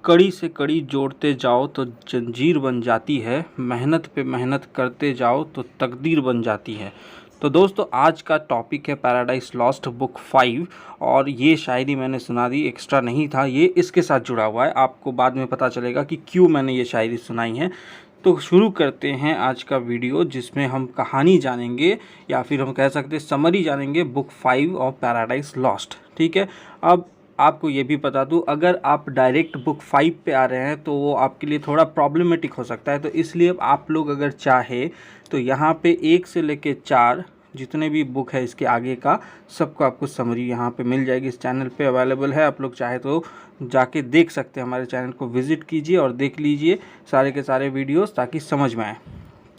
कड़ी से कड़ी जोड़ते जाओ तो जंजीर बन जाती है, मेहनत पे मेहनत करते जाओ तो तकदीर बन जाती है। तो दोस्तों आज का टॉपिक है पैराडाइज लॉस्ट बुक 5 और ये शायरी मैंने सुना दी, एक्स्ट्रा नहीं था, ये इसके साथ जुड़ा हुआ है। आपको बाद में पता चलेगा कि क्यों मैंने ये शायरी सुनाई है। तो शुरू करते हैं आज का वीडियो, जिसमें हम कहानी जानेंगे या फिर हम कह सकते हैं समरी जानेंगे बुक 5 ऑफ पैराडाइज लॉस्ट। ठीक है, अब आपको ये भी बता दूं, अगर आप डायरेक्ट बुक 5 पे आ रहे हैं तो वो आपके लिए थोड़ा प्रॉब्लमेटिक हो सकता है। तो इसलिए आप लोग अगर चाहे तो यहाँ पे 1 से लेके 4 जितने भी बुक है इसके आगे का सबको आपको समरी यहाँ पे मिल जाएगी। इस चैनल पे अवेलेबल है, आप लोग चाहे तो जाके देख सकते हैं। हमारे चैनल को विज़िट कीजिए और देख लीजिए सारे के सारे वीडियोस ताकि समझ में आए।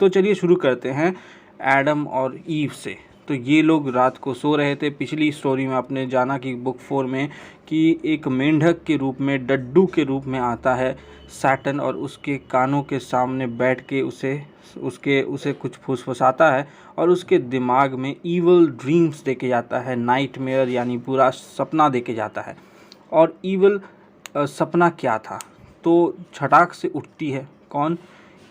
तो चलिए शुरू करते हैं एडम और ईव से। तो ये लोग रात को सो रहे थे। पिछली स्टोरी में आपने जाना कि बुक 4 में कि एक मेंढक के रूप में, डड्डू के रूप में आता है सैटर्न और उसके कानों के सामने बैठ के उसे कुछ फुसफुसाता है और उसके दिमाग में ईवल ड्रीम्स देके जाता है, नाइटमेयर यानी बुरा सपना देके जाता है। और ईवल सपना क्या था? तो छटाक से उठती है कौन?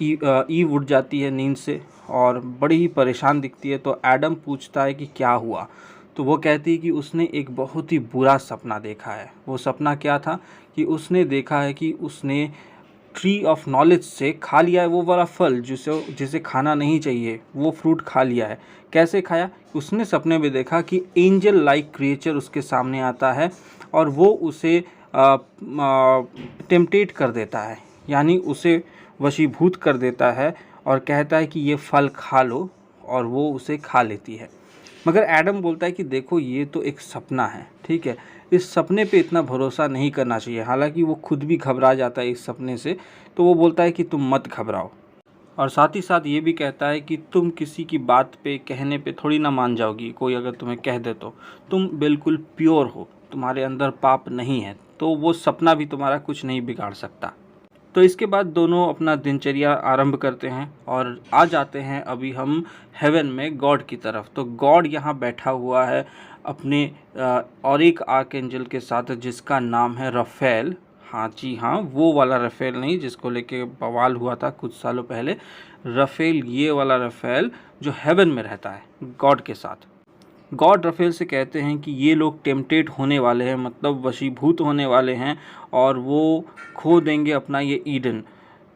ईव उठ जाती है नींद से और बड़ी ही परेशान दिखती है। तो एडम पूछता है कि क्या हुआ? तो वो कहती है कि उसने एक बहुत ही बुरा सपना देखा है। वो सपना क्या था कि उसने देखा है कि उसने ट्री ऑफ नॉलेज से खा लिया है वो वाला फल जिसे खाना नहीं चाहिए, वो फ्रूट खा लिया है। कैसे खाया? उसने सपने में देखा कि एंजल लाइक क्रिएचर उसके सामने आता है और वो उसे टेम्पटेट कर देता है, यानी उसे वशीभूत कर देता है और कहता है कि ये फल खा लो, और वो उसे खा लेती है। मगर एडम बोलता है कि देखो ये तो एक सपना है, ठीक है, इस सपने पे इतना भरोसा नहीं करना चाहिए। हालांकि वो खुद भी घबरा जाता है इस सपने से। तो वो बोलता है कि तुम मत घबराओ, और साथ ही साथ ये भी कहता है कि तुम किसी की बात पे कहने पे थोड़ी ना मान जाओगी। कोई अगर तुम्हें कह दे तो तुम बिल्कुल प्योर हो, तुम्हारे अंदर पाप नहीं है, तो वो सपना भी तुम्हारा कुछ नहीं बिगाड़ सकता। तो इसके बाद दोनों अपना दिनचर्या आरंभ करते हैं और आ जाते हैं अभी हम हेवन में गॉड की तरफ। तो गॉड यहाँ बैठा हुआ है अपने और एक आर्कएंजल के साथ जिसका नाम है रफेल। हाँ जी हाँ, वो वाला रफेल नहीं जिसको लेके बवाल हुआ था कुछ सालों पहले। रफेल, ये वाला रफेल जो हेवन में रहता है गॉड के साथ। गॉड रफेल से कहते हैं कि ये लोग टेम्पटेट होने वाले हैं, मतलब वशीभूत होने वाले हैं, और वो खो देंगे अपना ये ईडन।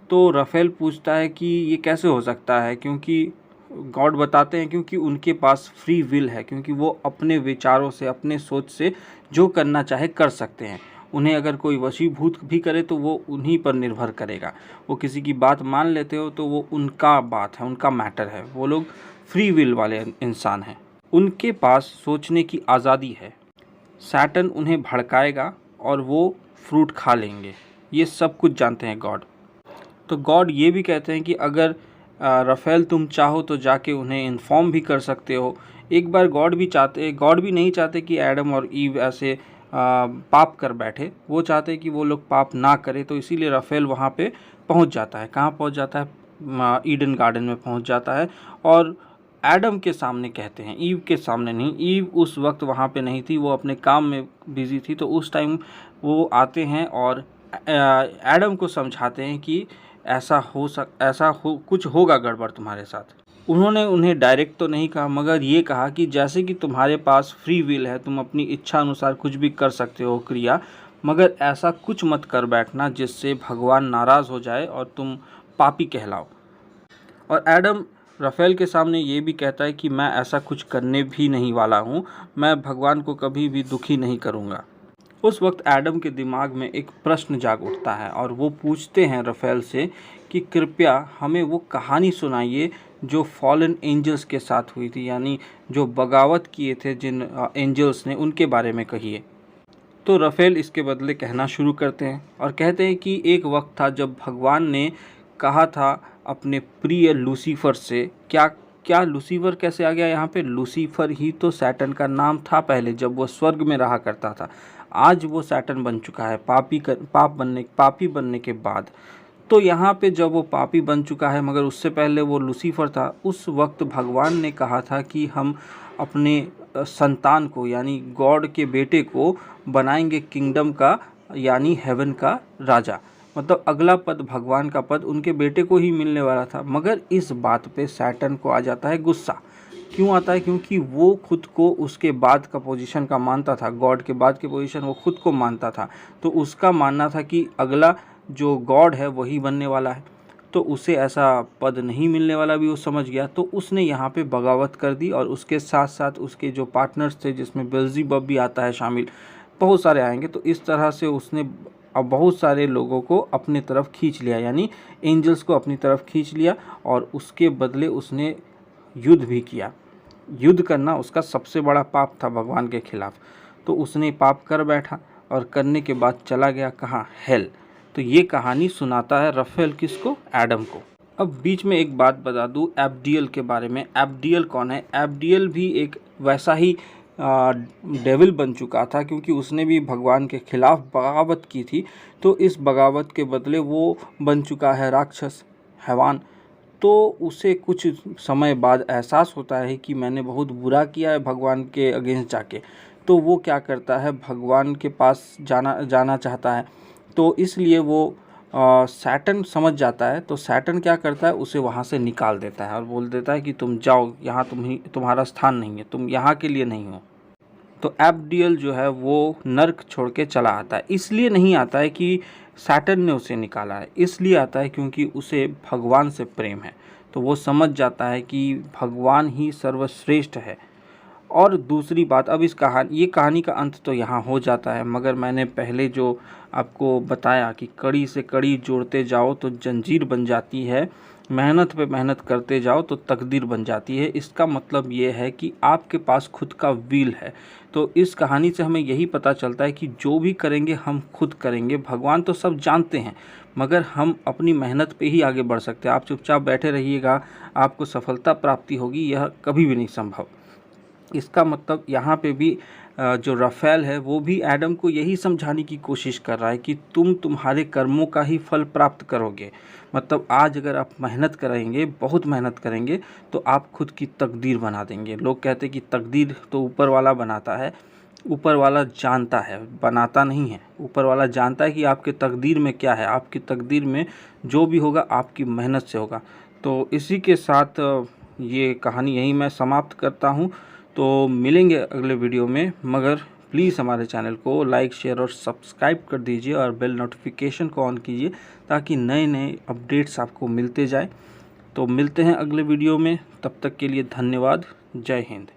तो रफेल पूछता है कि ये कैसे हो सकता है, क्योंकि गॉड बताते हैं क्योंकि उनके पास फ्री विल है, क्योंकि वो अपने विचारों से, अपने सोच से जो करना चाहे कर सकते हैं। उन्हें अगर कोई वशीभूत भी करे तो वो उन्हीं पर निर्भर करेगा। वो किसी की बात मान लेते हो तो वो उनका बात है, उनका मैटर है। वो लोग फ्री विल वाले इंसान हैं, उनके पास सोचने की आज़ादी है। सैटर्न उन्हें भड़काएगा और वो फ्रूट खा लेंगे, ये सब कुछ जानते हैं गॉड। तो गॉड ये भी कहते हैं कि अगर रफेल तुम चाहो तो जाके उन्हें इन्फॉर्म भी कर सकते हो। एक बार गॉड भी नहीं चाहते कि एडम और ईव ऐसे पाप कर बैठे। वो चाहते कि वो लोग पाप ना करें, तो इसीलिए रफेल वहाँ पे पहुँच जाता है। कहाँ पहुँच जाता है? ईडन गार्डन में पहुँच जाता है और एडम के सामने कहते हैं, ईव के सामने नहीं। ईव उस वक्त वहाँ पे नहीं थी, वो अपने काम में बिजी थी। तो उस टाइम वो आते हैं और एडम को समझाते हैं कि कुछ होगा गड़बड़ तुम्हारे साथ। उन्होंने उन्हें डायरेक्ट तो नहीं कहा, मगर ये कहा कि जैसे कि तुम्हारे पास फ्री विल है, तुम अपनी इच्छा अनुसार कुछ भी कर सकते हो क्रिया, मगर ऐसा कुछ मत कर बैठना जिससे भगवान नाराज़ हो जाए और तुम पापी कहलाओ। और एडम रफेल के सामने ये भी कहता है कि मैं ऐसा कुछ करने भी नहीं वाला हूँ, मैं भगवान को कभी भी दुखी नहीं करूँगा। उस वक्त एडम के दिमाग में एक प्रश्न जाग उठता है और वो पूछते हैं रफेल से कि कृपया हमें वो कहानी सुनाइए जो फॉलन एंजल्स के साथ हुई थी, यानी जो बगावत किए थे जिन एंजल्स ने, उनके बारे में कहिए। तो रफेल इसके बदले कहना शुरू करते हैं और कहते हैं कि एक वक्त था जब भगवान ने कहा था अपने प्रिय लूसीफर से, क्या लूसीफर कैसे आ गया यहाँ पे? लूसीफर ही तो सैटर्न का नाम था पहले, जब वो स्वर्ग में रहा करता था। आज वो सैटर्न बन चुका है पापी बनने के बाद। तो यहाँ पे जब वो पापी बन चुका है, मगर उससे पहले वो लूसीफर था, उस वक्त भगवान ने कहा था कि हम अपने संतान को, यानी गॉड के बेटे को बनाएंगे किंगडम का यानी हेवन का राजा, मतलब अगला पद, भगवान का पद उनके बेटे को ही मिलने वाला था। मगर इस बात पे सैटर्न को आ जाता है गुस्सा। क्यों आता है? क्योंकि वो खुद को उसके बाद का पोजीशन का मानता था, गॉड के बाद की पोजीशन वो खुद को मानता था। तो उसका मानना था कि अगला जो गॉड है वही बनने वाला है, तो उसे ऐसा पद नहीं मिलने वाला भी वो समझ गया। तो उसने यहाँ पे बगावत कर दी और उसके साथ साथ उसके जो पार्टनर्स थे, जिसमें बेल्ज़ेबुब भी आता है शामिल, बहुत सारे आएंगे। तो इस तरह से उसने अब बहुत सारे लोगों को अपनी तरफ खींच लिया, यानी एंजल्स को अपनी तरफ खींच लिया, और उसके बदले उसने युद्ध भी किया। युद्ध करना उसका सबसे बड़ा पाप था भगवान के खिलाफ। तो उसने पाप कर बैठा और करने के बाद चला गया कहाँ? हेल। तो ये कहानी सुनाता है रफेल किसको? एडम को। अब बीच में एक बात बता दूँ एब्डियल के बारे में। एब्डियल कौन है? एब्डियल भी एक वैसा ही डेविल बन चुका था, क्योंकि उसने भी भगवान के खिलाफ बगावत की थी। तो इस बगावत के बदले वो बन चुका है राक्षस, हैवान। तो उसे कुछ समय बाद एहसास होता है कि मैंने बहुत बुरा किया है भगवान के अगेंस्ट जाके। तो वो क्या करता है? भगवान के पास जाना चाहता है। तो इसलिए वो सैटर्न समझ जाता है। तो सैटर्न क्या करता है? उसे वहाँ से निकाल देता है और बोल देता है कि तुम जाओ, यहाँ तुम्हारा स्थान नहीं है, तुम यहाँ के लिए नहीं हो। तो एब्डियल जो है वो नर्क छोड़ के चला आता है। इसलिए नहीं आता है कि सैटर्न ने उसे निकाला है, इसलिए आता है क्योंकि उसे भगवान से प्रेम है। तो वो समझ जाता है कि भगवान ही सर्वश्रेष्ठ है। और दूसरी बात, अब ये कहानी का अंत तो यहाँ हो जाता है, मगर मैंने पहले जो आपको बताया कि कड़ी से कड़ी जोड़ते जाओ तो जंजीर बन जाती है, मेहनत पे मेहनत करते जाओ तो तकदीर बन जाती है। इसका मतलब ये है कि आपके पास खुद का विल है। तो इस कहानी से हमें यही पता चलता है कि जो भी करेंगे हम खुद करेंगे। भगवान तो सब जानते हैं, मगर हम अपनी मेहनत पे ही आगे बढ़ सकते हैं। आप चुपचाप बैठे रहिएगा, आपको सफलता प्राप्ति होगी, यह कभी भी नहीं संभव। इसका मतलब यहाँ पे भी जो रफेल है वो भी एडम को यही समझाने की कोशिश कर रहा है कि तुम्हारे कर्मों का ही फल प्राप्त करोगे। मतलब आज अगर आप मेहनत करेंगे, बहुत मेहनत करेंगे, तो आप खुद की तकदीर बना देंगे। लोग कहते हैं कि तकदीर तो ऊपर वाला बनाता है। ऊपर वाला जानता है, बनाता नहीं है। ऊपर वाला जानता है कि आपके तकदीर में क्या है। आपकी तकदीर में जो भी होगा आपकी मेहनत से होगा। तो इसी के साथ ये कहानी यहीं मैं समाप्त करता हूँ। तो मिलेंगे अगले वीडियो में, मगर प्लीज़ हमारे चैनल को लाइक, शेयर और सब्सक्राइब कर दीजिए और बेल नोटिफिकेशन को ऑन कीजिए ताकि नए नए अपडेट्स आपको मिलते जाए। तो मिलते हैं अगले वीडियो में, तब तक के लिए धन्यवाद। जय हिंद।